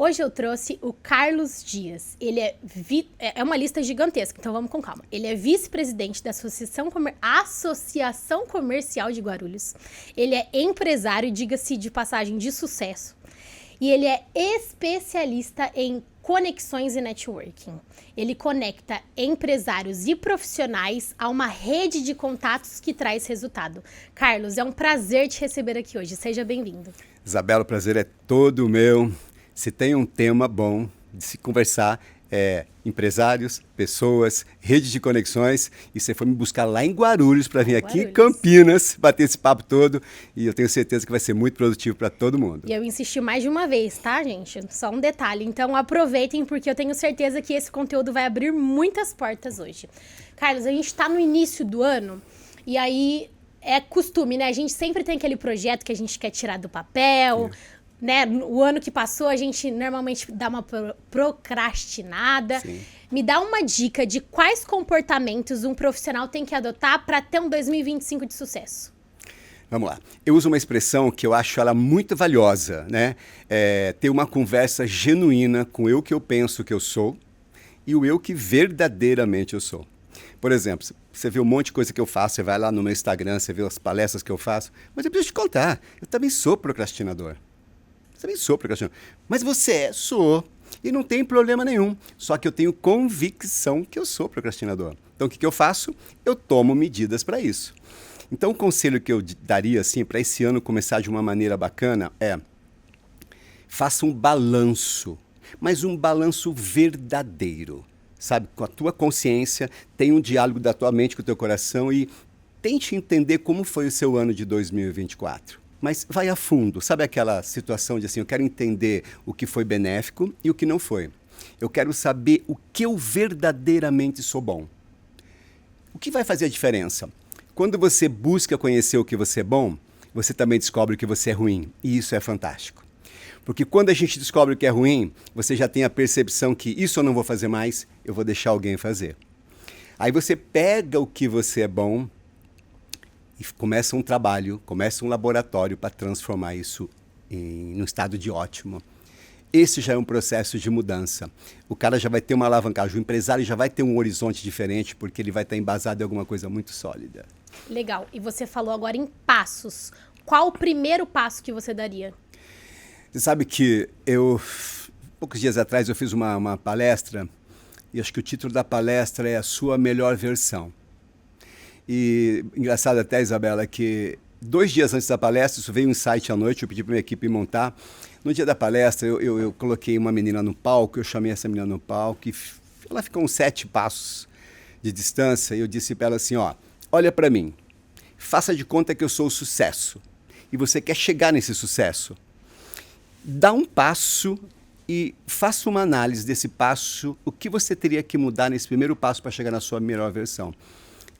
Hoje eu trouxe o Carlos Dias. Ele é uma lista gigantesca, então vamos com calma. Ele é vice-presidente da Associação Comercial de Guarulhos. Ele é empresário, diga-se de passagem, de sucesso. E ele é especialista em conexões e networking. Ele conecta empresários e profissionais a uma rede de contatos que traz resultado. Carlos, é um prazer te receber aqui hoje. Seja bem-vindo. Isabela, o prazer é todo meu. Se tem um tema bom de se conversar, empresários, pessoas, rede de conexões, e você foi me buscar lá em Guarulhos para vir aqui em Campinas, bater esse papo todo, e eu tenho certeza que vai ser muito produtivo para todo mundo. E eu insisti mais de uma vez, tá, gente? Só um detalhe. Então aproveitem, porque eu tenho certeza que esse conteúdo vai abrir muitas portas hoje. Carlos, a gente está no início do ano, e aí é costume, né? A gente sempre tem aquele projeto que a gente quer tirar do papel, né? O ano que passou, a gente normalmente dá uma procrastinada. Sim. Me dá uma dica de quais comportamentos um profissional tem que adotar para ter um 2025 de sucesso. Vamos lá. Eu uso uma expressão que eu acho ela muito valiosa, né? Ter uma conversa genuína com o eu que eu penso que eu sou e o eu que verdadeiramente eu sou. Por exemplo, você vê um monte de coisa que eu faço, você vai lá no meu Instagram, você vê as palestras que eu faço, mas eu preciso te contar, eu também sou procrastinador. Também sou procrastinador. Mas você sou. E não tem problema nenhum. Só que eu tenho convicção que eu sou procrastinador. Então, o que eu faço? Eu tomo medidas para isso. Então, o conselho que eu daria, assim, para esse ano começar de uma maneira bacana faça um balanço, mas um balanço verdadeiro. Sabe? Com a tua consciência, tenha um diálogo da tua mente com o teu coração e tente entender como foi o seu ano de 2024. Mas vai a fundo, sabe aquela situação de assim, eu quero entender o que foi benéfico e o que não foi. Eu quero saber o que eu verdadeiramente sou bom. O que vai fazer a diferença? Quando você busca conhecer o que você é bom, você também descobre o que você é ruim. E isso é fantástico. Porque quando a gente descobre o que é ruim, você já tem a percepção que isso eu não vou fazer mais, eu vou deixar alguém fazer. Aí você pega o que você é bom e começa um trabalho, começa um laboratório para transformar isso num estado de ótimo. Esse já é um processo de mudança. O cara já vai ter uma alavancagem, o empresário já vai ter um horizonte diferente, porque ele vai estar embasado em alguma coisa muito sólida. Legal. E você falou agora em passos. Qual o primeiro passo que você daria? Você sabe que poucos dias atrás, eu fiz uma palestra, e acho que o título da palestra é A Sua Melhor Versão. E engraçado até, Isabela, que 2 dias antes da palestra, isso veio um insight à noite, eu pedi para minha equipe montar. No dia da palestra, eu coloquei uma menina no palco, eu chamei essa menina no palco, e ela ficou uns 7 passos de distância, e eu disse para ela assim, olha para mim, faça de conta que eu sou o sucesso, e você quer chegar nesse sucesso. Dá um passo e faça uma análise desse passo, o que você teria que mudar nesse primeiro passo para chegar na sua melhor versão.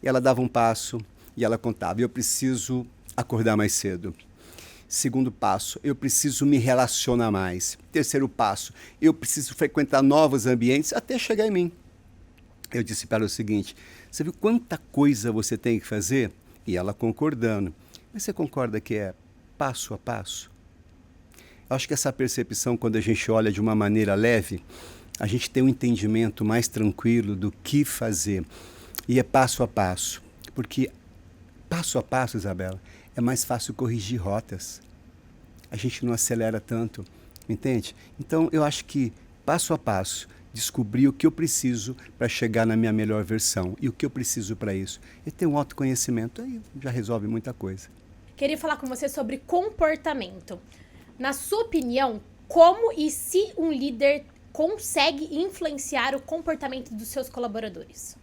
E ela dava um passo e ela contava, eu preciso acordar mais cedo. Segundo passo, eu preciso me relacionar mais. Terceiro passo, eu preciso frequentar novos ambientes até chegar em mim. Eu disse para ela o seguinte, você viu quanta coisa você tem que fazer? E ela concordando. Mas você concorda que é passo a passo? Eu acho que essa percepção, quando a gente olha de uma maneira leve, a gente tem um entendimento mais tranquilo do que fazer. E é passo a passo, porque passo a passo, Isabela, é mais fácil corrigir rotas. A gente não acelera tanto, entende? Então, eu acho que passo a passo, descobrir o que eu preciso para chegar na minha melhor versão. E o que eu preciso para isso? Eu tenho um autoconhecimento, aí já resolve muita coisa. Queria falar com você sobre comportamento. Na sua opinião, como e se um líder consegue influenciar o comportamento dos seus colaboradores?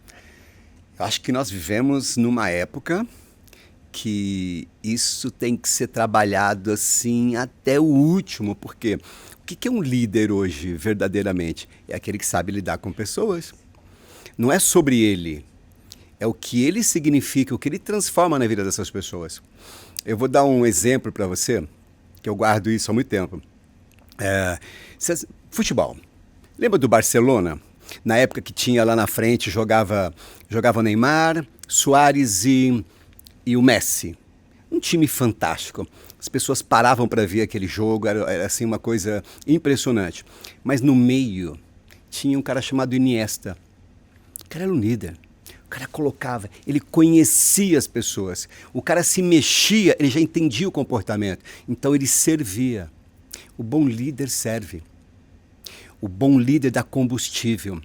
Eu acho que nós vivemos numa época que isso tem que ser trabalhado assim até o último, porque o que é um líder hoje, verdadeiramente? É aquele que sabe lidar com pessoas. Não é sobre ele, é o que ele significa, o que ele transforma na vida dessas pessoas. Eu vou dar um exemplo para você, que eu guardo isso há muito tempo. Futebol. Lembra do Barcelona? Na época que tinha lá na frente, jogava o Neymar, Suárez e o Messi. Um time fantástico. As pessoas paravam para ver aquele jogo, era assim uma coisa impressionante. Mas no meio tinha um cara chamado Iniesta. O cara era um líder. O cara colocava, ele conhecia as pessoas. O cara se mexia, ele já entendia o comportamento. Então ele servia. O bom líder serve. O bom líder dá combustível.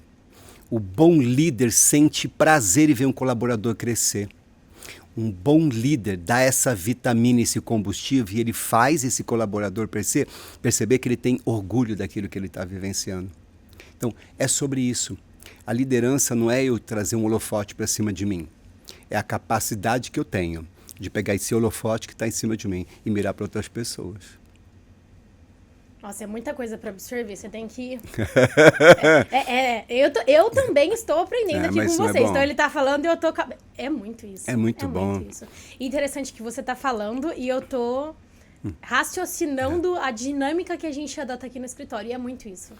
O bom líder sente prazer em ver um colaborador crescer. Um bom líder dá essa vitamina, esse combustível, e ele faz esse colaborador perceber que ele tem orgulho daquilo que ele está vivenciando. Então, é sobre isso. A liderança não é eu trazer um holofote para cima de mim. É a capacidade que eu tenho de pegar esse holofote que está em cima de mim e mirar para outras pessoas. Nossa, é muita coisa para absorver. Você tem que... Eu também estou aprendendo aqui com vocês. Então ele tá falando e eu tô... É muito isso. É muito bom. Muito isso. Interessante que você tá falando e eu tô raciocinando a dinâmica que a gente adota aqui no escritório. E é muito isso.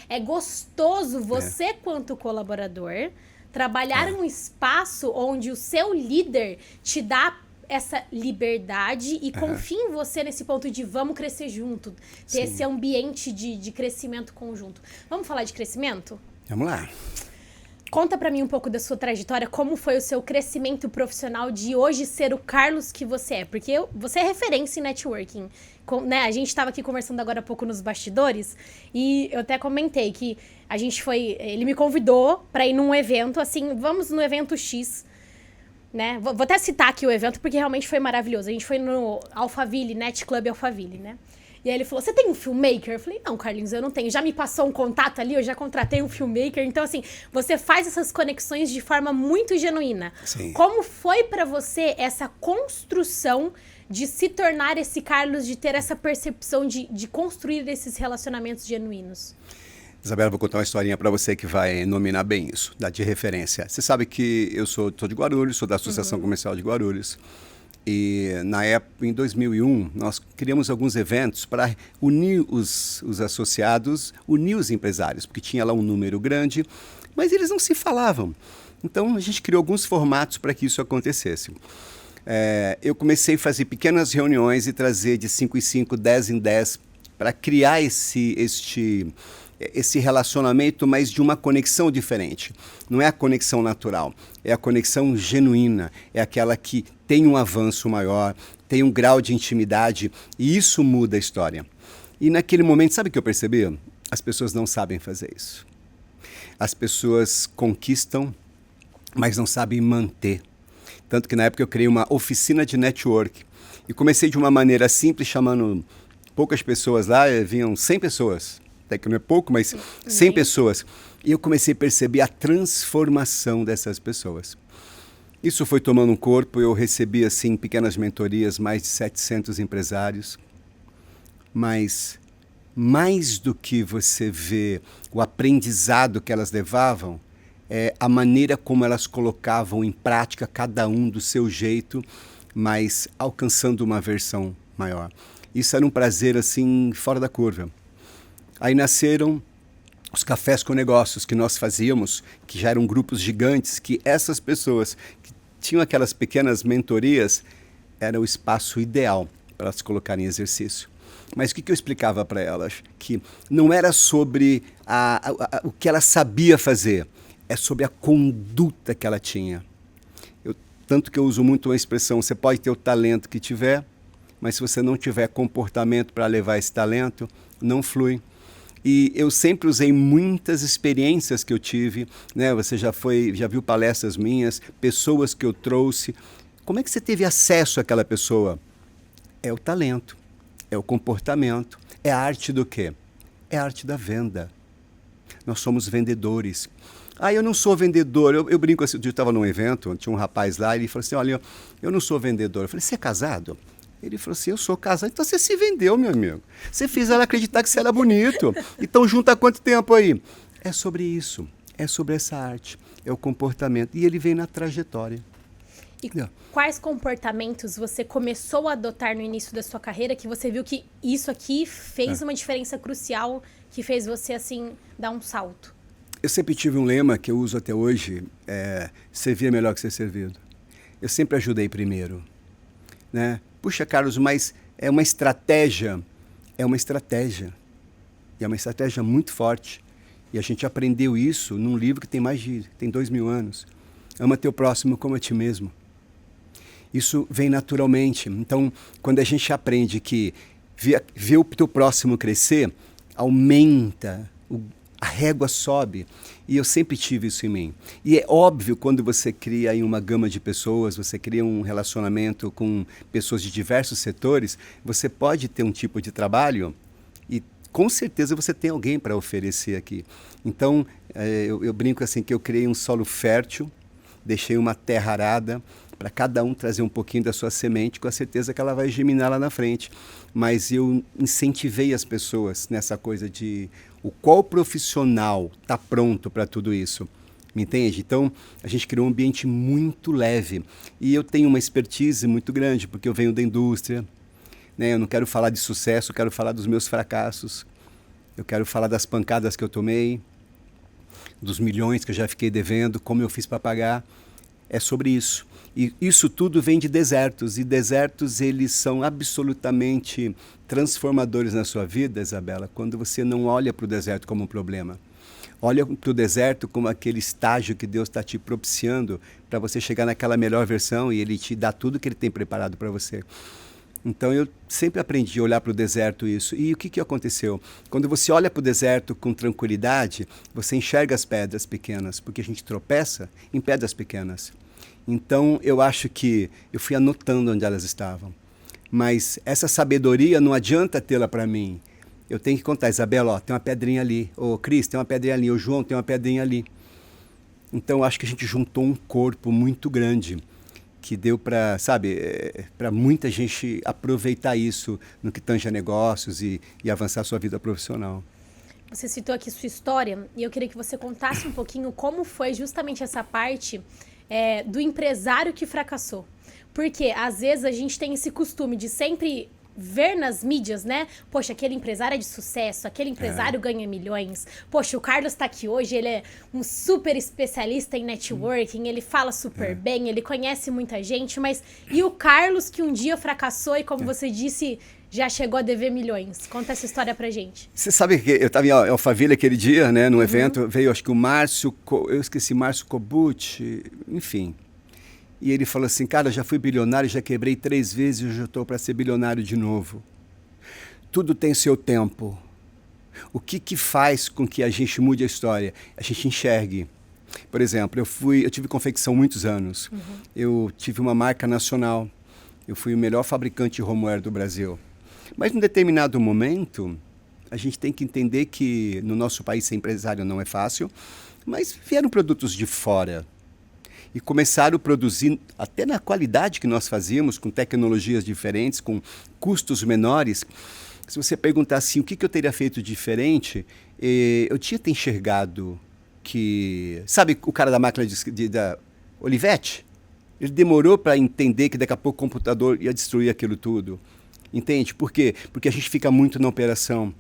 É gostoso você, quanto colaborador, trabalhar em um espaço onde o seu líder te dá essa liberdade e confia em você nesse ponto de vamos crescer junto. Ter esse ambiente de crescimento conjunto. Vamos falar de crescimento? Vamos lá. Conta pra mim um pouco da sua trajetória, como foi o seu crescimento profissional de hoje ser o Carlos que você é. Porque você é referência em networking. Né? A gente estava aqui conversando agora há pouco nos bastidores e eu até comentei que a gente ele me convidou pra ir num evento, assim, vamos no evento X, né? Vou até citar aqui o evento porque realmente foi maravilhoso. A gente foi no Alphaville, Net Club Alphaville, né? E aí ele falou, você tem um filmmaker? Eu falei, não, Carlinhos, eu não tenho. Já me passou um contato ali, eu já contratei um filmmaker. Então, assim, você faz essas conexões de forma muito genuína. Sim. Como foi pra você essa construção de se tornar esse Carlos, de ter essa percepção de construir esses relacionamentos genuínos? Isabela, vou contar uma historinha para você que vai nominar bem isso, dar de referência. Você sabe que eu sou de Guarulhos, sou da Associação Comercial de Guarulhos. E na época, em 2001, nós criamos alguns eventos para unir os associados, unir os empresários, porque tinha lá um número grande, mas eles não se falavam. Então a gente criou alguns formatos para que isso acontecesse. Eu comecei a fazer pequenas reuniões e trazer de 5 em 5, 10 em 10, para criar esse relacionamento, mas de uma conexão diferente. Não é a conexão natural, é a conexão genuína, é aquela que tem um avanço maior, tem um grau de intimidade, e isso muda a história. E naquele momento, sabe o que eu percebi? As pessoas não sabem fazer isso. As pessoas conquistam, mas não sabem manter. Tanto que na época eu criei uma oficina de network, e comecei de uma maneira simples, chamando poucas pessoas lá, vinham 100 pessoas, até que não é pouco, mas 100 pessoas. E eu comecei a perceber a transformação dessas pessoas. Isso foi tomando um corpo, eu recebi, assim, pequenas mentorias, mais de 700 empresários. Mas, mais do que você vê o aprendizado que elas levavam, é a maneira como elas colocavam em prática, cada um do seu jeito, mas alcançando uma versão maior. Isso era um prazer, assim, fora da curva. Aí nasceram os cafés com negócios que nós fazíamos, que já eram grupos gigantes, que essas pessoas que tinham aquelas pequenas mentorias, era o espaço ideal para elas colocarem em exercício. Mas o que eu explicava para elas? Que não era sobre o que ela sabia fazer, é sobre a conduta que ela tinha. Tanto que eu uso muito uma expressão, você pode ter o talento que tiver, mas se você não tiver comportamento para levar esse talento, não flui. E eu sempre usei muitas experiências que eu tive, né? Você já viu palestras minhas, pessoas que eu trouxe. Como é que você teve acesso àquela pessoa? É o talento, é o comportamento, é a arte do quê? É a arte da venda. Nós somos vendedores. Eu não sou vendedor. Eu brinco assim, eu estava num evento, tinha um rapaz lá, e ele falou assim, olha, eu não sou vendedor. Eu falei, você é casado? Ele falou assim, eu sou casado. Então você se vendeu, meu amigo. Você fez ela acreditar que você era bonito. Então junto há quanto tempo aí? É sobre isso, é sobre essa arte, é o comportamento. E ele vem na trajetória. E quais comportamentos você começou a adotar no início da sua carreira que você viu que isso aqui fez uma diferença crucial, que fez você, assim, dar um salto? Eu sempre tive um lema que eu uso até hoje, servir é melhor que ser servido. Eu sempre ajudei primeiro, né? Puxa, Carlos, mas é uma estratégia, é uma estratégia. E é uma estratégia muito forte. E a gente aprendeu isso num livro que tem 2000 anos. Ama teu próximo como a ti mesmo. Isso vem naturalmente. Então, quando a gente aprende que ver o teu próximo crescer, aumenta, a régua sobe. E eu sempre tive isso em mim. E é óbvio, quando você cria aí uma gama de pessoas, você cria um relacionamento com pessoas de diversos setores, você pode ter um tipo de trabalho e com certeza você tem alguém para oferecer aqui. Então, eu brinco assim que eu criei um solo fértil, deixei uma terra arada para cada um trazer um pouquinho da sua semente, com a certeza que ela vai germinar lá na frente. Mas eu incentivei as pessoas nessa coisa de qual profissional está pronto para tudo isso. Me entende? Então, a gente criou um ambiente muito leve. E eu tenho uma expertise muito grande, porque eu venho da indústria. Né? Eu não quero falar de sucesso, eu quero falar dos meus fracassos. Eu quero falar das pancadas que eu tomei, dos milhões que eu já fiquei devendo, como eu fiz para pagar. É sobre isso. E isso tudo vem de desertos. E desertos, eles são absolutamente transformadores na sua vida, Isabela, quando você não olha para o deserto como um problema. Olha para o deserto como aquele estágio que Deus está te propiciando para você chegar naquela melhor versão e Ele te dá tudo que Ele tem preparado para você. Então eu sempre aprendi a olhar para o deserto isso. E o que aconteceu? Quando você olha para o deserto com tranquilidade, você enxerga as pedras pequenas, porque a gente tropeça em pedras pequenas. Então eu acho que eu fui anotando onde elas estavam. Mas essa sabedoria não adianta tê-la para mim. Eu tenho que contar, Isabela, ó, tem uma pedrinha ali. Ô, Cris, tem uma pedrinha ali. Ô, João, tem uma pedrinha ali. Então eu acho que a gente juntou um corpo muito grande que deu para, sabe, para muita gente aproveitar isso no que tange a negócios e avançar a sua vida profissional. Você citou aqui sua história e eu queria que você contasse um pouquinho como foi justamente essa parte do empresário que fracassou. Porque às vezes a gente tem esse costume de sempre ver nas mídias, né? Poxa, aquele empresário é de sucesso, aquele empresário ganha milhões. Poxa, o Carlos tá aqui hoje, ele é um super especialista em networking, ele fala super bem, ele conhece muita gente, mas e o Carlos que um dia fracassou e, como você disse, já chegou a dever milhões? Conta essa história pra gente. Você sabe que eu estava em Alphaville aquele dia, né, num evento, veio acho que o Márcio Kobuchi, enfim. E ele falou assim, cara, eu já fui bilionário, já quebrei 3 vezes e hoje eu estou para ser bilionário de novo. Tudo tem seu tempo. O que faz com que a gente mude a história? A gente enxergue. Por exemplo, eu tive confecção muitos anos. Eu tive uma marca nacional. Eu fui o melhor fabricante de homeware do Brasil. Mas em determinado momento, a gente tem que entender que no nosso país ser empresário não é fácil, mas vieram produtos de fora. E começaram a produzir, até na qualidade que nós fazíamos, com tecnologias diferentes, com custos menores. Se você perguntar assim, o que eu teria feito diferente, eu tinha te enxergado que... Sabe o cara da máquina da Olivetti? Ele demorou para entender que daqui a pouco o computador ia destruir aquilo tudo. Entende? Por quê? Porque a gente fica muito na operação.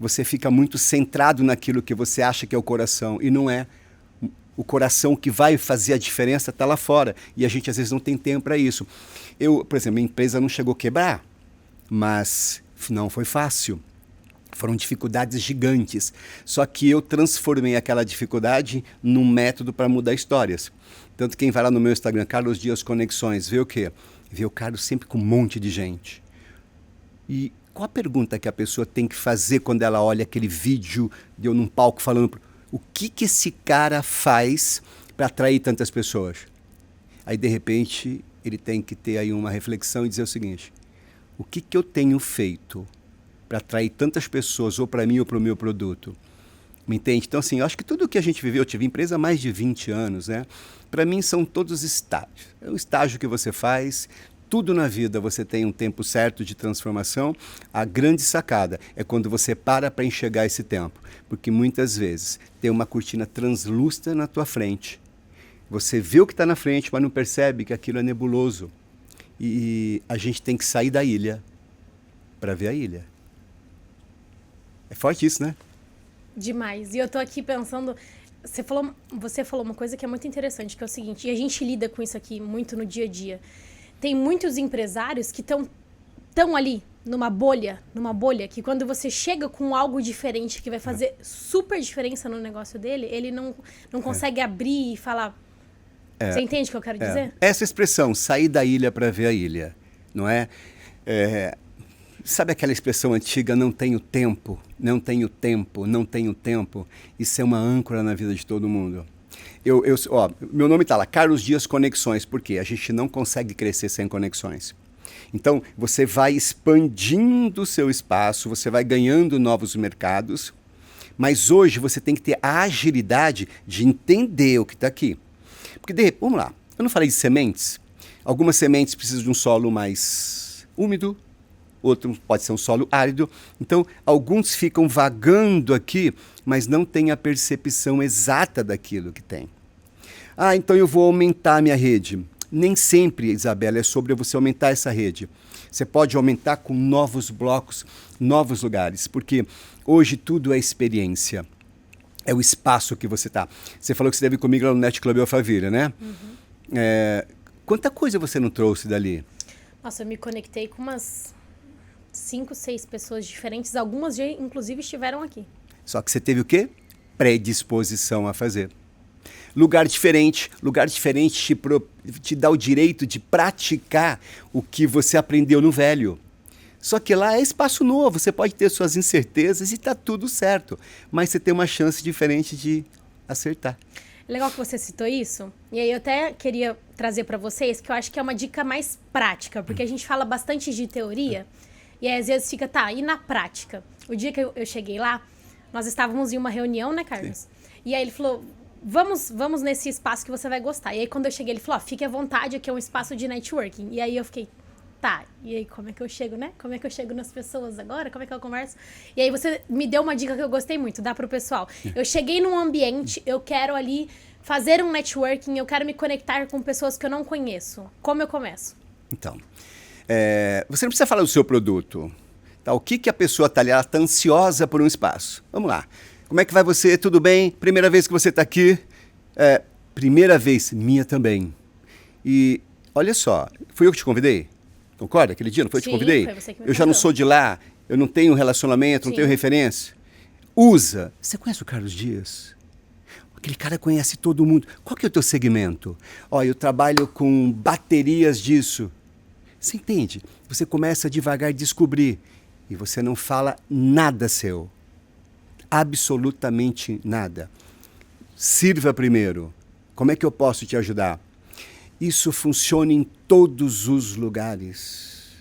Você fica muito centrado naquilo que você acha que é o coração, e não é. O coração que vai fazer a diferença está lá fora. E a gente, às vezes, não tem tempo para isso. Por exemplo, minha empresa não chegou a quebrar, mas não foi fácil. Foram dificuldades gigantes. Só que eu transformei aquela dificuldade num método para mudar histórias. Tanto que quem vai lá no meu Instagram, Carlos Dias Conexões, vê o quê? Vê o Carlos sempre com um monte de gente. E qual a pergunta que a pessoa tem que fazer quando ela olha aquele vídeo de eu num palco falando... O que esse cara faz para atrair tantas pessoas? Aí, de repente, ele tem que ter aí uma reflexão e dizer o seguinte, o que eu tenho feito para atrair tantas pessoas, ou para mim ou para o meu produto? Me entende? Então, assim, eu acho que tudo que a gente viveu, eu tive empresa há mais de 20 anos, né? Para mim, são todos estágios. É um estágio que você faz... Tudo na vida você tem um tempo certo de transformação. A grande sacada é quando você para enxergar esse tempo. Porque muitas vezes tem uma cortina translúcida na tua frente. Você vê o que está na frente, mas não percebe que aquilo é nebuloso. E a gente tem que sair da ilha para ver a ilha. É forte isso, né? Demais. E eu tô aqui pensando... Você falou uma coisa que é muito interessante, que é o seguinte, e a gente lida com isso aqui muito no dia a dia. Tem muitos empresários que estão tão ali, numa bolha, que quando você chega com algo diferente que vai fazer super diferença no negócio dele, ele não consegue abrir e falar... Você entende o que eu quero dizer? Essa expressão, sair da ilha para ver a ilha, não é? Sabe aquela expressão antiga, não tenho tempo, não tenho tempo, não tenho tempo? Isso é uma âncora na vida de todo mundo. Meu nome está lá, Carlos Dias Conexões, porque a gente não consegue crescer sem conexões. Então, você vai expandindo o seu espaço, você vai ganhando novos mercados, mas hoje você tem que ter a agilidade de entender o que está aqui. Porque, vamos lá, eu não falei de sementes? Algumas sementes precisam de um solo mais úmido, outro pode ser um solo árido. Então, alguns ficam vagando aqui, mas não têm a percepção exata daquilo que tem. Então eu vou aumentar a minha rede. Nem sempre, Isabela, é sobre você aumentar essa rede. Você pode aumentar com novos blocos, novos lugares, porque hoje tudo é experiência. É o espaço que você está. Você falou que você esteve comigo lá no Net Club Alphaville, né? Quanta coisa você não trouxe dali? Nossa, eu me conectei com umas 5, 6 pessoas diferentes. Algumas já, inclusive, estiveram aqui. Só que você teve o quê? Predisposição a fazer. Lugar diferente te dá o direito de praticar o que você aprendeu no velho. Só que lá é espaço novo, você pode ter suas incertezas e está tudo certo. Mas você tem uma chance diferente de acertar. Legal que você citou isso. E aí eu até queria trazer para vocês, que eu acho que é uma dica mais prática, porque a gente fala bastante de teoria, e aí às vezes fica, e na prática? O dia que eu cheguei lá, nós estávamos em uma reunião, né, Carlos? Sim. E aí ele falou, vamos nesse espaço que você vai gostar. E aí quando eu cheguei, ele falou, fique à vontade, aqui é um espaço de networking. E aí eu fiquei, e aí como é que eu chego, né? Como é que eu chego nas pessoas agora? Como é que eu converso? E aí você me deu uma dica que eu gostei muito, dá pro pessoal. Eu cheguei num ambiente, eu quero ali fazer um networking, eu quero me conectar com pessoas que eu não conheço. Como eu começo? Então, você não precisa falar do seu produto. O que a pessoa está ali? Ela está ansiosa por um espaço. Vamos lá. Como é que vai você? Tudo bem? Primeira vez que você está aqui? Primeira vez, minha também. E olha só, fui eu que te convidei? Concorda? Aquele dia, não foi eu que te convidei? Foi você que me eu já não sou de lá, eu não tenho relacionamento, não tenho referência. Usa. Você conhece o Carlos Dias? Aquele cara conhece todo mundo. Qual que é o teu segmento? Eu trabalho com baterias disso. Você entende? Você começa devagar a descobrir e você não fala nada seu. Absolutamente nada. Sirva primeiro. Como é que eu posso te ajudar? Isso funciona em todos os lugares.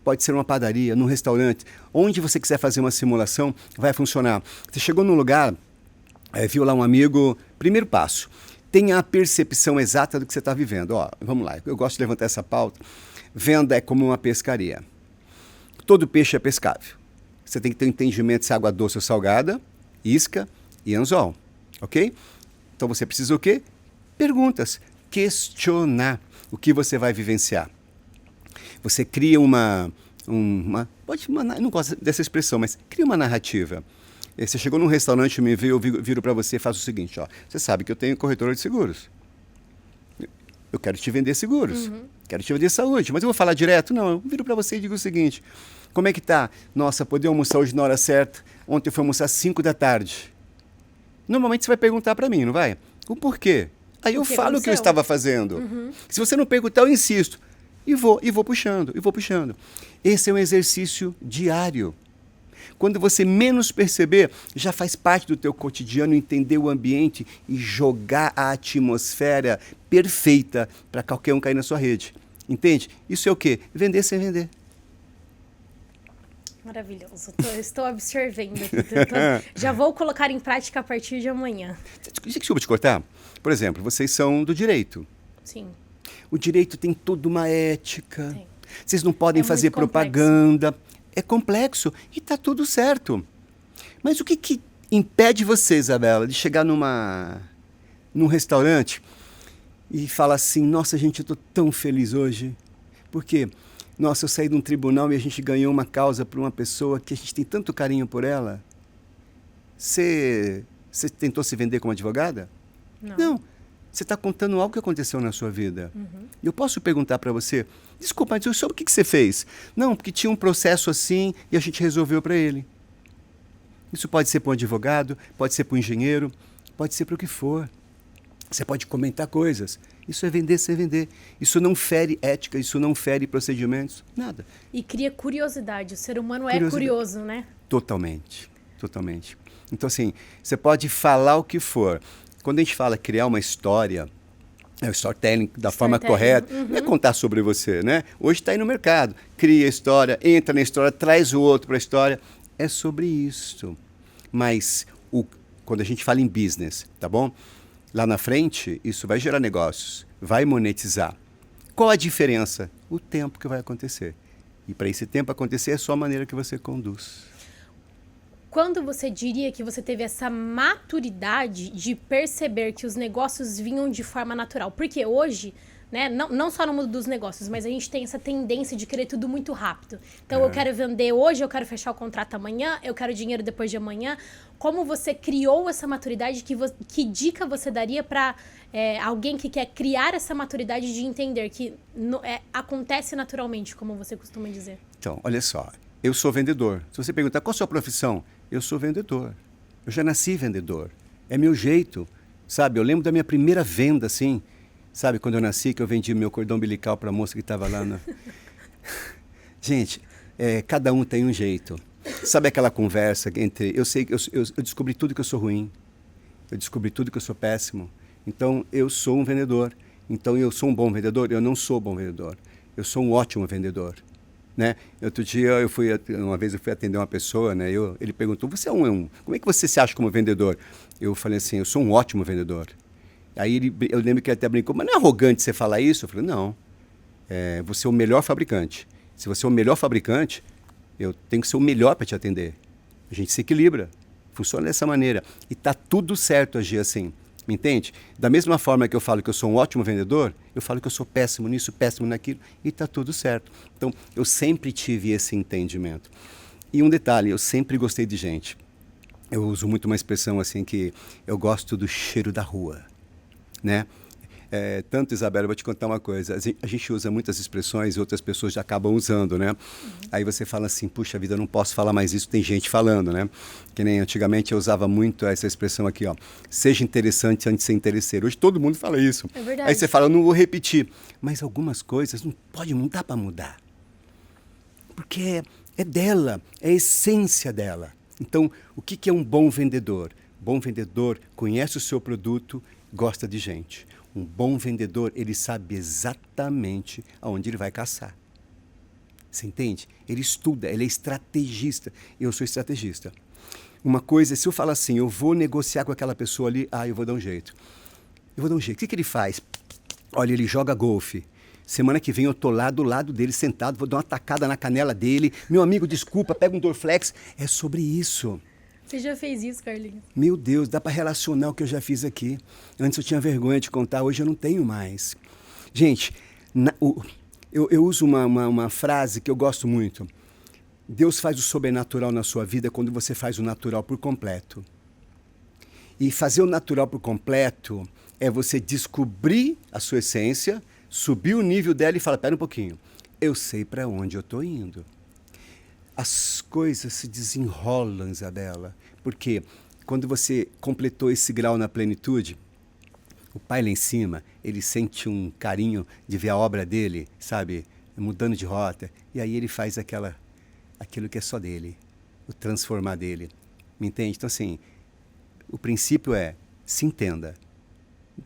Pode ser uma padaria, num restaurante. Onde você quiser fazer uma simulação, vai funcionar. Você chegou num lugar, viu lá um amigo. Primeiro passo, tenha a percepção exata do que você está vivendo. Vamos lá, eu gosto de levantar essa pauta. Venda é como uma pescaria. Todo peixe é pescável. Você tem que ter um entendimento se é água doce ou salgada, isca e anzol. Ok? Então você precisa o quê? Perguntas. Questionar o que você vai vivenciar. Você cria eu não gosto dessa expressão, mas cria uma narrativa. Você chegou num restaurante, me veio, eu viro para você e faço o seguinte, você sabe que eu tenho corretora de seguros. Eu quero te vender seguros, quero te vender saúde, mas eu vou falar direto? Não, eu viro para você e digo o seguinte, como é que tá? Nossa, poder almoçar hoje na hora certa, ontem eu fui almoçar às 5 da tarde. Normalmente você vai perguntar para mim, não vai? O porquê? Aí eu falo o que eu estava fazendo. Se você não perguntar, eu insisto. E vou puxando. Esse é um exercício diário. Quando você menos perceber, já faz parte do teu cotidiano entender o ambiente e jogar a atmosfera perfeita para qualquer um cair na sua rede. Entende? Isso é o quê? Vender sem vender. Maravilhoso. Estou absorvendo aqui. Já vou colocar em prática a partir de amanhã. Desculpa te cortar. Por exemplo, vocês são do direito. Sim. O direito tem toda uma ética. Tem. Vocês não podem fazer propaganda. É complexo e está tudo certo. Mas o que impede você, Isabela, de chegar num restaurante e falar assim, nossa, gente, eu estou tão feliz hoje. Por quê? Nossa, eu saí de um tribunal e a gente ganhou uma causa por uma pessoa que a gente tem tanto carinho por ela. Você tentou se vender como advogada? Não. Não. Você está contando algo que aconteceu na sua vida. Eu posso perguntar para você, desculpa, mas sobre o que você fez? Não, porque tinha um processo assim e a gente resolveu para ele. Isso pode ser para um advogado, pode ser para um engenheiro, pode ser para o que for. Você pode comentar coisas. Isso é vender sem vender. Isso não fere ética, isso não fere procedimentos, nada. E cria curiosidade. O ser humano é curioso, né? Totalmente, totalmente. Então, assim, você pode falar o que for. Quando a gente fala criar uma história, é o storytelling da forma correta, não é contar sobre você, né? Hoje está aí no mercado. Cria a história, entra na história, traz o outro para a história. É sobre isso. Mas quando a gente fala em business, tá bom? Lá na frente, isso vai gerar negócios, vai monetizar. Qual a diferença? O tempo que vai acontecer. E para esse tempo acontecer, é só a maneira que você conduz. Quando você diria que você teve essa maturidade de perceber que os negócios vinham de forma natural? Porque hoje, né, não só no mundo dos negócios, mas a gente tem essa tendência de querer tudo muito rápido. Então, eu quero vender hoje, eu quero fechar o contrato amanhã, eu quero dinheiro depois de amanhã. Como você criou essa maturidade? Que dica você daria para alguém que quer criar essa maturidade de entender que acontece naturalmente, como você costuma dizer? Então, olha só, eu sou vendedor. Se você perguntar qual a sua profissão, eu sou vendedor. Eu já nasci vendedor. É meu jeito, sabe? Eu lembro da minha primeira venda, assim, sabe? Quando eu nasci, que eu vendi meu cordão umbilical para a moça que estava lá na... Gente, cada um tem um jeito. Sabe aquela conversa entre... Eu descobri tudo que eu sou ruim. Eu descobri tudo que eu sou péssimo. Então, eu sou um vendedor. Então, eu sou um bom vendedor? Eu não sou bom vendedor. Eu sou um ótimo vendedor. Né? Outro dia, uma vez eu fui atender uma pessoa, né? Ele perguntou, você como é que você se acha como vendedor? Eu falei assim, eu sou um ótimo vendedor. Aí eu lembro que ele até brincou, mas não é arrogante você falar isso? Eu falei, não, você é o melhor fabricante. Se você é o melhor fabricante, eu tenho que ser o melhor para te atender. A gente se equilibra, funciona dessa maneira. E está tudo certo agir assim, me entende? Da mesma forma que eu falo que eu sou um ótimo vendedor, eu falo que eu sou péssimo nisso, péssimo naquilo, e está tudo certo. Então, eu sempre tive esse entendimento. E um detalhe, eu sempre gostei de gente. Eu uso muito uma expressão assim que eu gosto do cheiro da rua, né? Tanto, Isabela, eu vou te contar uma coisa. A gente usa muitas expressões e outras pessoas já acabam usando, né? Aí você fala assim, puxa vida, eu não posso falar mais isso, tem gente falando, né? Que nem antigamente eu usava muito essa expressão aqui, ó. Seja interessante antes de ser interesseiro. Hoje todo mundo fala isso. É verdade. Aí você fala, eu não vou repetir. Mas algumas coisas não dá para mudar. Porque é dela, é a essência dela. Então, o que é um bom vendedor? Bom vendedor conhece o seu produto, gosta de gente. Um bom vendedor, ele sabe exatamente aonde ele vai caçar. Você entende? Ele estuda, ele é estrategista. Eu sou estrategista. Uma coisa, se eu falar assim, eu vou negociar com aquela pessoa ali, eu vou dar um jeito. Eu vou dar um jeito. O que ele faz? Olha, ele joga golfe. Semana que vem eu tô lá do lado dele, sentado, vou dar uma tacada na canela dele. Meu amigo, desculpa, pega um Dorflex. É sobre isso. Você já fez isso, Carlinhos? Meu Deus, dá para relacionar o que eu já fiz aqui. Antes eu tinha vergonha de contar, hoje eu não tenho mais. Gente, eu uso uma frase que eu gosto muito. Deus faz o sobrenatural na sua vida quando você faz o natural por completo. E fazer o natural por completo é você descobrir a sua essência, subir o nível dela e falar, pera um pouquinho, eu sei para onde eu estou indo. As coisas se desenrolam, Isabela, porque quando você completou esse grau na plenitude, o pai lá em cima, ele sente um carinho de ver a obra dele, sabe, mudando de rota, e aí ele faz aquilo que é só dele, o transformar dele, me entende? Então, assim, o princípio é, se entenda.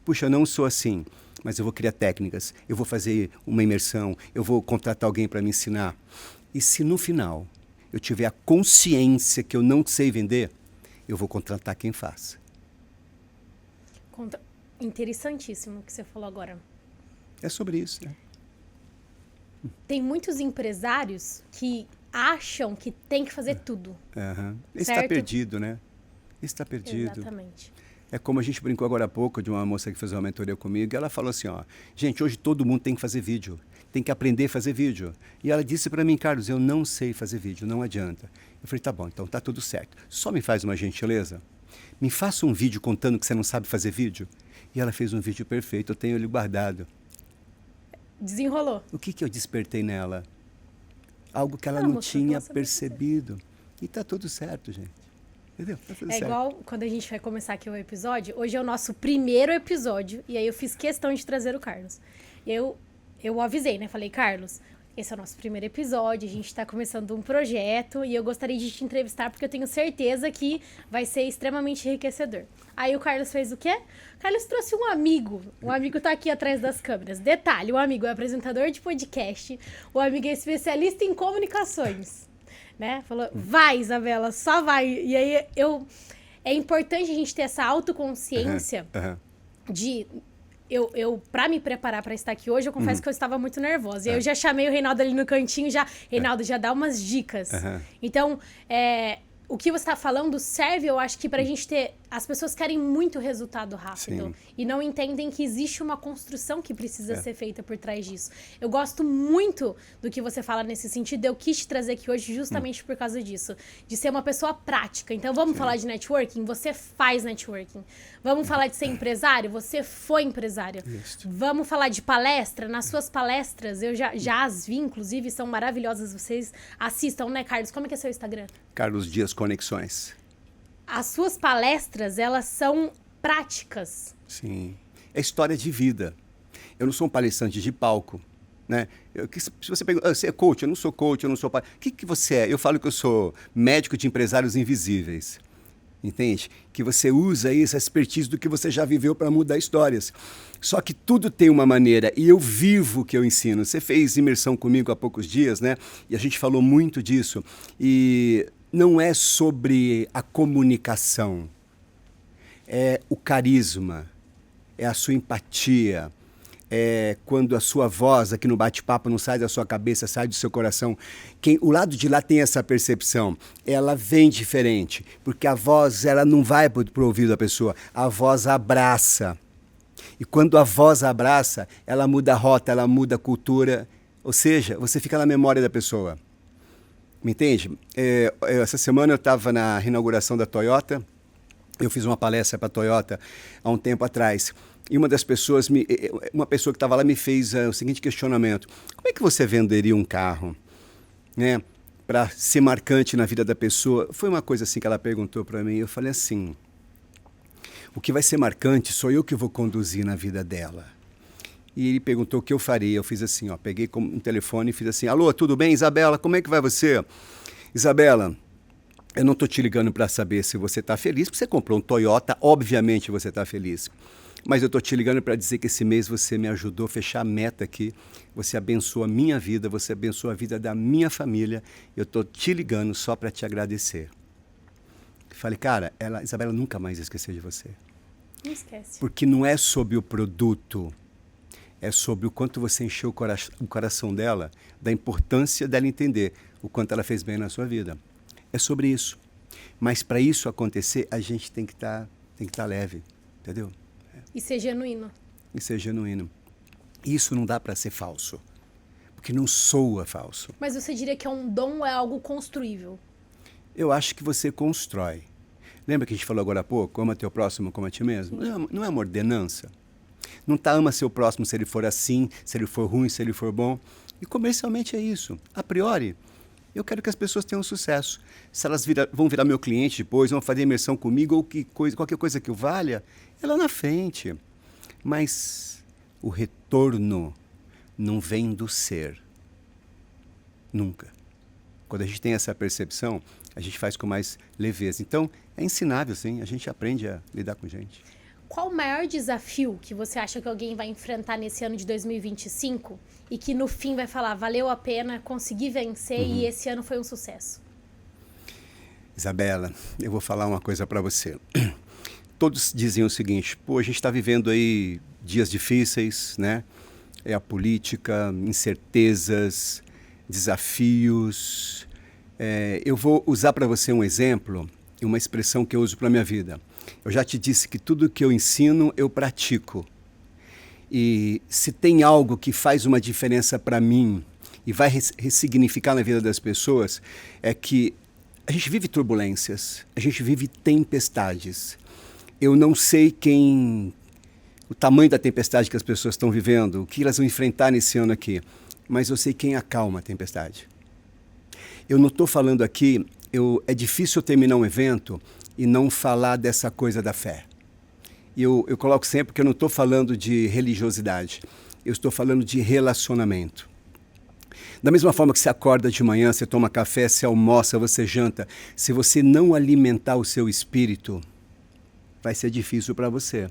Puxa, eu não sou assim, mas eu vou criar técnicas, eu vou fazer uma imersão, eu vou contratar alguém para me ensinar. E se no final eu tiver a consciência que eu não sei vender, eu vou contratar quem faça. Interessantíssimo o que você falou agora. É sobre isso, né? Tem muitos empresários que acham que tem que fazer tudo. Esse está perdido, né? Esse está perdido. Exatamente. É como a gente brincou agora há pouco de uma moça que fez uma mentoria comigo, e ela falou assim, ó, gente, hoje todo mundo tem que fazer vídeo, tem que aprender a fazer vídeo. E ela disse para mim, Carlos, eu não sei fazer vídeo, não adianta. Eu falei, tá bom, então tá tudo certo. Só me faz uma gentileza, me faça um vídeo contando que você não sabe fazer vídeo. E ela fez um vídeo perfeito, eu tenho ele guardado. Desenrolou. O que eu despertei nela? Algo que ela Ela não mostrou que tinha ela sabia percebido. E tá tudo certo, gente. Entendeu? Tá tudo certo. Igual quando a gente vai começar aqui o episódio. Hoje é o nosso primeiro episódio. E aí eu fiz questão de trazer o Carlos. E aí eu avisei, né? Falei, Carlos, esse é o nosso primeiro episódio. A gente tá começando um projeto. E eu gostaria de te entrevistar porque eu tenho certeza que vai ser extremamente enriquecedor. Aí o Carlos fez o quê? O Carlos trouxe um amigo. O amigo tá aqui atrás das câmeras. Detalhe, o amigo é apresentador de podcast. O amigo é especialista em comunicações. Né? Falou, vai, Isabela, só vai. E aí é importante a gente ter essa autoconsciência de... Pra me preparar pra estar aqui hoje, eu confesso que eu estava muito nervosa. E aí eu já chamei o Reinaldo ali no cantinho, Reinaldo, já dá umas dicas. Então, o que você tá falando serve, eu acho que pra gente ter... As pessoas querem muito resultado rápido. Sim. E não entendem que existe uma construção que precisa ser feita por trás disso. Eu gosto muito do que você fala nesse sentido. Eu quis te trazer aqui hoje justamente por causa disso. De ser uma pessoa prática. Então, vamos falar de networking? Você faz networking. Vamos falar de ser empresário? Você foi empresário. Isso. Vamos falar de palestra? Nas suas palestras, eu já as vi, inclusive, são maravilhosas. Vocês assistam, né, Carlos? Como é que é seu Instagram? Carlos Dias Conexões. As suas palestras, elas são práticas. Sim. É história de vida. Eu não sou um palestrante de palco, né? Se você pergunta, você é coach? Eu não sou coach, eu não sou... O que você é? Eu falo que eu sou médico de empresários invisíveis. Entende? Que você usa aí essa expertise do que você já viveu para mudar histórias. Só que tudo tem uma maneira, e eu vivo o que eu ensino. Você fez imersão comigo há poucos dias, né? E a gente falou muito disso. E não é sobre a comunicação, é o carisma, é a sua empatia, é quando a sua voz aqui no bate-papo não sai da sua cabeça, sai do seu coração. O lado de lá tem essa percepção, ela vem diferente, porque a voz ela não vai para o ouvido da pessoa, a voz abraça. E quando a voz abraça, ela muda a rota, ela muda a cultura, ou seja, você fica na memória da pessoa. Me entende? Essa semana eu estava na reinauguração da Toyota, eu fiz uma palestra para a Toyota há um tempo atrás, e uma pessoa que estava lá me fez o seguinte questionamento: como é que você venderia um carro, né, para ser marcante na vida da pessoa? Foi uma coisa assim que ela perguntou para mim, eu falei assim, o que vai ser marcante sou eu que vou conduzir na vida dela. E ele perguntou o que eu faria. Eu fiz assim, peguei um telefone e fiz assim: alô, tudo bem, Isabela? Como é que vai você? Isabela, eu não estou te ligando para saber se você está feliz, porque você comprou um Toyota, obviamente você está feliz. Mas eu estou te ligando para dizer que esse mês você me ajudou a fechar a meta aqui, você abençoa a minha vida, você abençoa a vida da minha família, eu estou te ligando só para te agradecer. Falei, cara, Isabela nunca mais esqueceu de você. Não esquece. Porque não é sobre o produto, é sobre o quanto você encheu o coração dela, da importância dela entender o quanto ela fez bem na sua vida. É sobre isso. Mas para isso acontecer, a gente tem que estar leve, entendeu? E ser genuíno. E ser genuíno. Isso não dá para ser falso, porque não soa falso. Mas você diria que é um dom ou é algo construível? Eu acho que você constrói. Lembra que a gente falou agora há pouco, ama teu próximo como a ti mesmo? Não é uma ordenança? Não tá ama seu próximo se ele for assim, se ele for ruim, se ele for bom. E comercialmente é isso. A priori, eu quero que as pessoas tenham sucesso. Se elas vão virar meu cliente depois, vão fazer imersão comigo ou qualquer coisa que o valha, é lá na frente. Mas o retorno não vem do ser. Nunca. Quando a gente tem essa percepção, a gente faz com mais leveza. Então, é ensinável, sim. A gente aprende a lidar com gente. Qual o maior desafio que você acha que alguém vai enfrentar nesse ano de 2025 e que no fim vai falar, valeu a pena, consegui vencer e esse ano foi um sucesso? Isabela, eu vou falar uma coisa para você. Todos dizem o seguinte: pô, a gente está vivendo aí dias difíceis, né? É a política, incertezas, desafios. Eu vou usar para você um exemplo e uma expressão que eu uso para a minha vida. Eu já te disse que tudo que eu ensino, eu pratico. E se tem algo que faz uma diferença para mim e vai ressignificar na vida das pessoas, é que a gente vive turbulências, a gente vive tempestades. Eu não sei o tamanho da tempestade que as pessoas estão vivendo, o que elas vão enfrentar nesse ano aqui. Mas eu sei quem acalma a tempestade. Eu não estou falando aqui, é difícil eu terminar um evento e não falar dessa coisa da fé. Eu coloco sempre que eu não estou falando de religiosidade, eu estou falando de relacionamento. Da mesma forma que você acorda de manhã, você toma café, você almoça, você janta, se você não alimentar o seu espírito, vai ser difícil para você.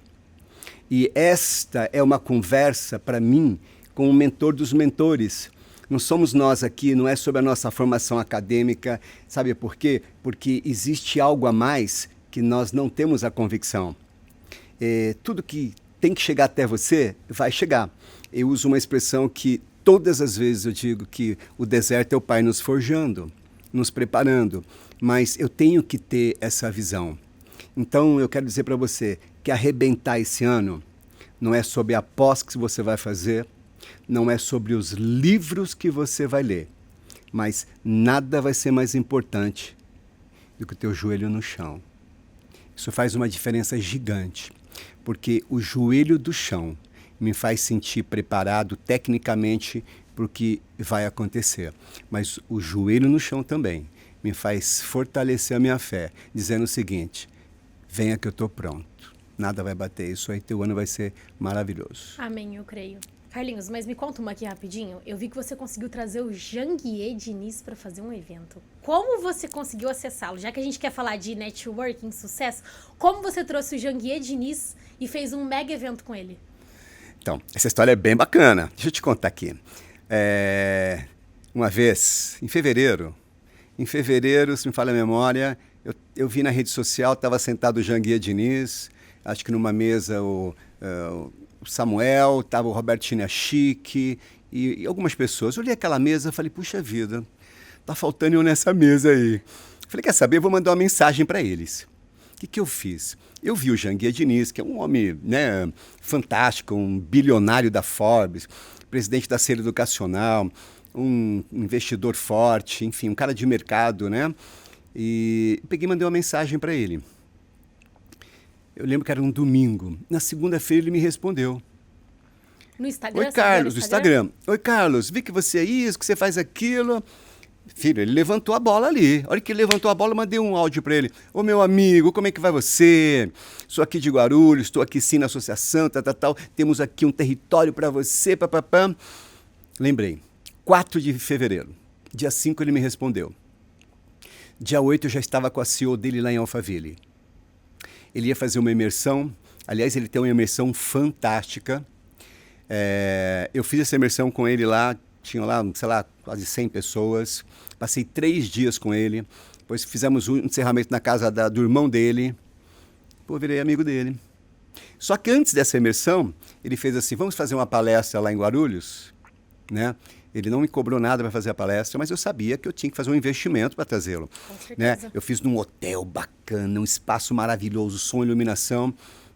E esta é uma conversa, para mim, com o mentor dos mentores. Não somos nós aqui, não é sobre a nossa formação acadêmica. Sabe por quê? Porque existe algo a mais que nós não temos a convicção. Tudo que tem que chegar até você, vai chegar. Eu uso uma expressão que todas as vezes eu digo que o deserto é o Pai nos forjando, nos preparando. Mas eu tenho que ter essa visão. Então, eu quero dizer para você que arrebentar esse ano não é sobre a pós que você vai fazer, não é sobre os livros que você vai ler, mas nada vai ser mais importante do que o teu joelho no chão. Isso faz uma diferença gigante, porque o joelho do chão me faz sentir preparado tecnicamente para o que vai acontecer, mas o joelho no chão também me faz fortalecer a minha fé, dizendo o seguinte: venha que eu estou pronto. Nada vai bater isso aí, teu ano vai ser maravilhoso. Amém, eu creio. Carlinhos, mas me conta uma aqui rapidinho. Eu vi que você conseguiu trazer o Janguier Diniz para fazer um evento. Como você conseguiu acessá-lo? Já que a gente quer falar de networking, sucesso, como você trouxe o Janguier Diniz e fez um mega evento com ele? Então, essa história é bem bacana. Deixa eu te contar aqui. Uma vez, em fevereiro, se me falha a memória, eu vi na rede social, estava sentado o Janguier Diniz, acho que numa mesa o Samuel, estava o Roberto Chiniachique e algumas pessoas. Eu olhei aquela mesa e falei, puxa vida, tá faltando eu nessa mesa aí. Falei, quer saber, eu vou mandar uma mensagem para eles. O que eu fiz? Eu vi o Janguier Diniz, que é um homem, né, fantástico, um bilionário da Forbes, presidente da Ser Educacional, um investidor forte, enfim, um cara de mercado, né? E peguei e mandei uma mensagem para ele. Eu lembro que era um domingo. Na segunda-feira ele me respondeu. No Instagram? Oi, Carlos, no Instagram. Oi, Carlos, vi que você é isso, que você faz aquilo. Filho, ele levantou a bola ali. A hora que ele levantou a bola, eu mandei um áudio para ele. Ô, meu amigo, como é que vai você? Sou aqui de Guarulhos, estou aqui sim na associação, tal. Temos aqui um território para você, papapá. Lembrei. 4 de fevereiro. Dia 5 ele me respondeu. Dia 8 eu já estava com a CEO dele lá em Alphaville. Ele ia fazer uma imersão. Aliás, ele tem uma imersão fantástica. Eu fiz essa imersão com ele lá. Tinha lá, sei lá, quase 100 pessoas. Passei 3 dias com ele. Depois fizemos um encerramento na casa do irmão dele. Pô, virei amigo dele. Só que antes dessa imersão, ele fez assim, vamos fazer uma palestra lá em Guarulhos, né? Ele não me cobrou nada para fazer a palestra, mas eu sabia que eu tinha que fazer um investimento para trazê-lo. Né? Eu fiz num hotel bacana, um espaço maravilhoso, som e iluminação,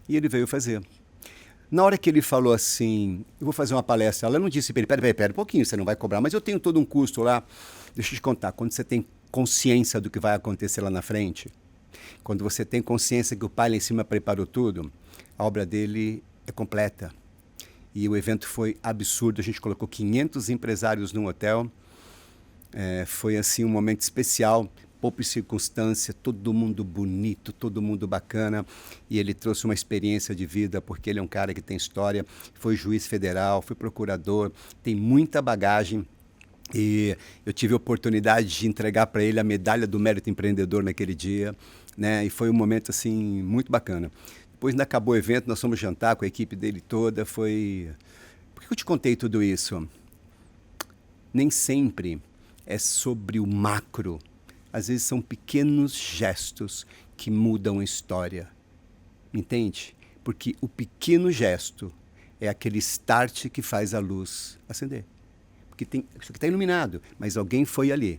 e ele veio fazer. Na hora que ele falou assim, eu vou fazer uma palestra, ela não disse para ele, pera um pouquinho, você não vai cobrar, mas eu tenho todo um custo lá. Deixa eu te contar, quando você tem consciência do que vai acontecer lá na frente, quando você tem consciência que o pai lá em cima preparou tudo, a obra dele é completa. E o evento foi absurdo, a gente colocou 500 empresários num hotel, foi assim um momento especial, pouco e circunstância, todo mundo bonito, todo mundo bacana, e ele trouxe uma experiência de vida, porque ele é um cara que tem história, foi juiz federal, foi procurador, tem muita bagagem, e eu tive a oportunidade de entregar para ele a medalha do mérito empreendedor naquele dia, né? E foi um momento assim muito bacana. Depois, ainda acabou o evento, nós fomos jantar com a equipe dele toda, foi... Por que eu te contei tudo isso? Nem sempre é sobre o macro. Às vezes são pequenos gestos que mudam a história. Entende? Porque o pequeno gesto é aquele start que faz a luz acender. Porque isso aqui está iluminado, mas alguém foi ali.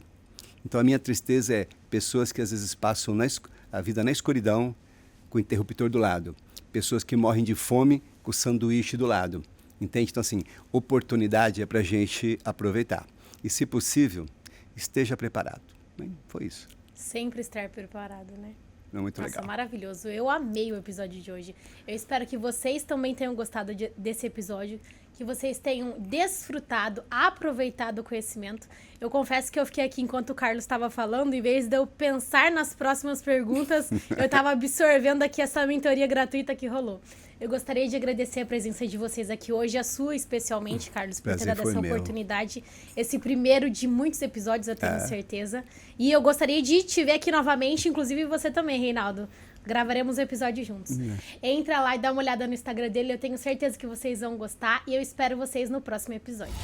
Então a minha tristeza é pessoas que às vezes passam a vida na escuridão, com o interruptor do lado. Pessoas que morrem de fome com o sanduíche do lado. Entende? Então, assim, oportunidade é para a gente aproveitar. E, se possível, esteja preparado. Foi isso. Sempre estar preparado, né? muito Nossa, legal. maravilhoso. Eu amei o episódio de hoje. Eu espero que vocês também tenham gostado desse episódio, que vocês tenham desfrutado, aproveitado o conhecimento. Eu confesso que eu fiquei aqui enquanto o Carlos estava falando, em vez de eu pensar nas próximas perguntas, eu estava absorvendo aqui essa mentoria gratuita que rolou. Eu gostaria de agradecer a presença de vocês aqui hoje, a sua especialmente, Carlos, por ter dado essa oportunidade. Esse primeiro de muitos episódios, eu tenho certeza. E eu gostaria de te ver aqui novamente, inclusive você também, Reinaldo. Gravaremos o episódio juntos. Entra lá e dá uma olhada no Instagram dele, eu tenho certeza que vocês vão gostar. E eu espero vocês no próximo episódio.